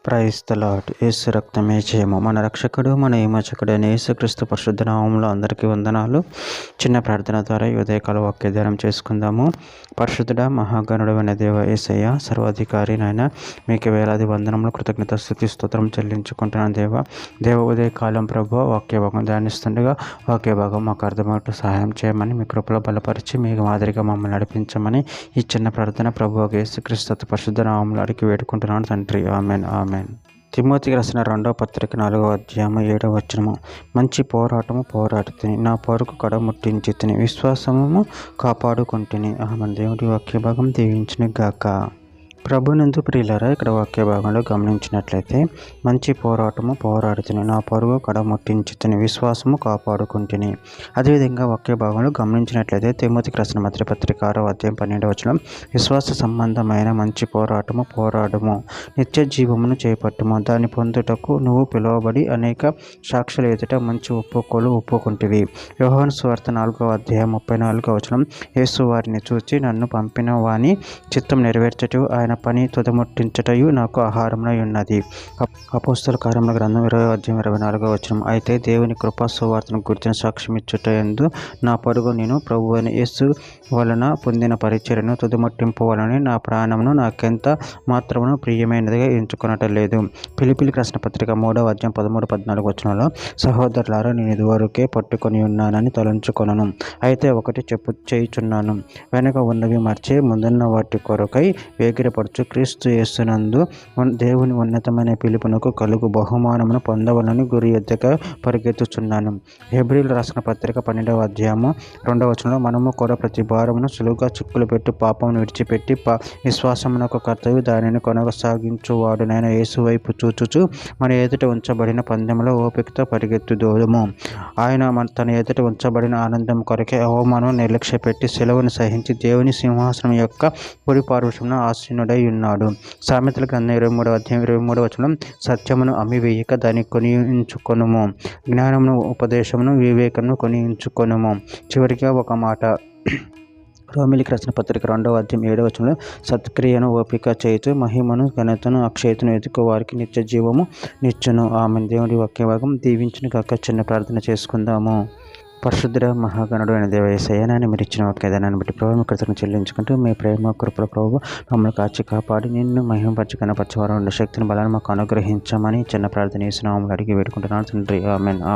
Praise the lord. యేసు రక్తమే జయము. మన రక్షకుడు మన విమోచకుడు అయిన యేసుక్రీస్తు పరిశుద్ధ నామములో అందరికీ వందనాలు. చిన్న ప్రార్థన ద్వారా ఈ ఉదయకాల వాక్య ధ్యానం చేసుకుందాము. పరిశుద్ధుడ మహాగణుడైన దేవ యేసయ్య, సర్వాధికారి నాయన, మీకు వేలాది వందనములు, కృతజ్ఞత, స్తుతి, స్తోత్రం చెల్లించుకుంటున్నాను దేవ ఉదయకాలం ప్రభు వాక్య భాగం ధ్యానిస్తుండగా వాక్య భాగం మాకు అర్థమవుతూ సహాయం చేయమని, మీ కృపలో బలపరిచి మీకు మాదిరిగా మమ్మల్ని నడిపించమని ఈ చిన్న ప్రార్థన ప్రభు యేసుక్రీస్తు పరిశుద్ధ నామములో అడిగి వేడుకుంటున్నాను తండ్రి. ఆమెన్. తిమోతికి రాసిన 2వ పత్రిక 4వ అధ్యాయము 7వ వచనము. మంచి పోరాటము పోరాడుతుని, నా పరుగు కడముట్టించి విశ్వాసము కాపాడుకుంటుని. ఆమెన్. దేవుడి వాక్య భాగం దీవించును గాక. ప్రభునందు ప్రియులారా, ఇక్కడ వాక్య భాగంలో గమనించినట్లయితే మంచి పోరాటము పోరాడుతుని, నా పరుగు కడముట్టించుతుని, విశ్వాసము కాపాడుకుంటుని. అదేవిధంగా వాక్య భాగంలో గమనించినట్లయితే తిమోతికి రాసిన మొదటి పత్రిక 6వ అధ్యాయం 12వ వచనం, విశ్వాస సంబంధమైన మంచి పోరాటము పోరాడము, నిత్య జీవమును చేపట్టుము, దాన్ని పొందుటకు నువ్వు పిలువబడి అనేక సాక్షుల ఎదుట మంచి ఒప్పుకుంటివి. యోహాను సువార్త 4వ అధ్యాయం 34వ వచనం, యేసు వారిని చూచి, నన్ను పంపిన వాని చిత్తం నెరవేర్చటం ఆయన పని తుదముట్టించటయు నాకు ఆహారమునై ఉన్నది. అపోస్తల కార్యముల గ్రంథం 20వ అధ్యాయం 24వ వచనం, అయితే దేవుని కృపా సువార్తను గురించిన సాక్ష్యం ఇచ్చుటయందు నా పరుగు నేను ప్రభువైన యేసు వలన పొందిన పరిచర్యను తుదముట్టింపు వలన నా ప్రాణమును నాకెంత మాత్రమును ప్రియమైనదిగా ఎంచుకొనటలేదు. ఫిలిప్పీయులకు రాసిన పత్రిక 3వ అధ్యాయం 13-14 వచనంలో, సహోదరులారా, నేను ఇదివరకే పట్టుకొని ఉన్నానని తలంచుకొనను. అయితే ఒకటి చేయుచున్నాను, వెనక ఉన్నవి మర్చి ముందున్న వాటి కొరకై వేగిరపడుచు క్రీస్తు యేసునందు దేవుని ఉన్నతమైన పిలుపునకు కలుగు బహుమానమును పొందవలని గురి ఎద్దగా పరిగెత్తుచున్నాను. హెబ్రీయులకు రాసిన పత్రిక 12వ అధ్యాయము 2వ వచనంలో, మనము కూడా ప్రతి భారమును సులువుగా చిక్కులు పెట్టి పాపమును విడిచిపెట్టి విశ్వాసమునకు కర్తవ్య దానిని కొనసాగించువాడునైన యేసు వైపు చూచుచు మన ఎదుట ఉంచబడిన పందెంలో ఓపికతో పరిగెత్తుదోము. ఆయన తన ఎదుట ఉంచబడిన ఆనందం కొరకే అవమానం నిర్లక్ష్య పెట్టి సెలవును సహించి దేవుని సింహాసనం యొక్క కుడి పార్శ్వమున ఆసీనుడై ఉన్నాడు. సామెతల గ్రంథం 23వ అధ్యాయం 23వ వచనం, సత్యమును అమ్మివేయక దాన్ని కొనియించుకొనుము, జ్ఞానమును ఉపదేశమును వివేకమును కొనియించుకొనుము. చివరిగా ఒక మాట, రోమిలికి రాసిన పత్రిక 2వ అధ్యాయం 7వ వచనంలో, సత్క్రియను ఓపిక చేయుచు మహిమను ఘనతను అక్షయతను ఎదుకు వారికి నిత్య జీవము నిచ్చును. ఆమె. దేవుడి వాక్య భాగం దీవించును గాక. చిన్న ప్రార్థన చేసుకుందాము. పరిశుద్ధ మహాగణుడు అయిన దేవ యేసయ్య, మీరు ఇచ్చిన వాక్యదానాన్ని బట్టి ప్రభు కృతజ్ఞతలు చెల్లించుకుంటూ మీ ప్రేమ కృపల ప్రభు మమ్మల్ని కాచి కాపాడి నిన్ను మహిమపరిచి కనపరిచేవారు ఉండే శక్తిని బలాన్ని మాకు అనుగ్రహించమని చిన్న ప్రార్థన చేసిన అడిగి వేడుకుంటున్నాను తండ్రి. ఆమెన్.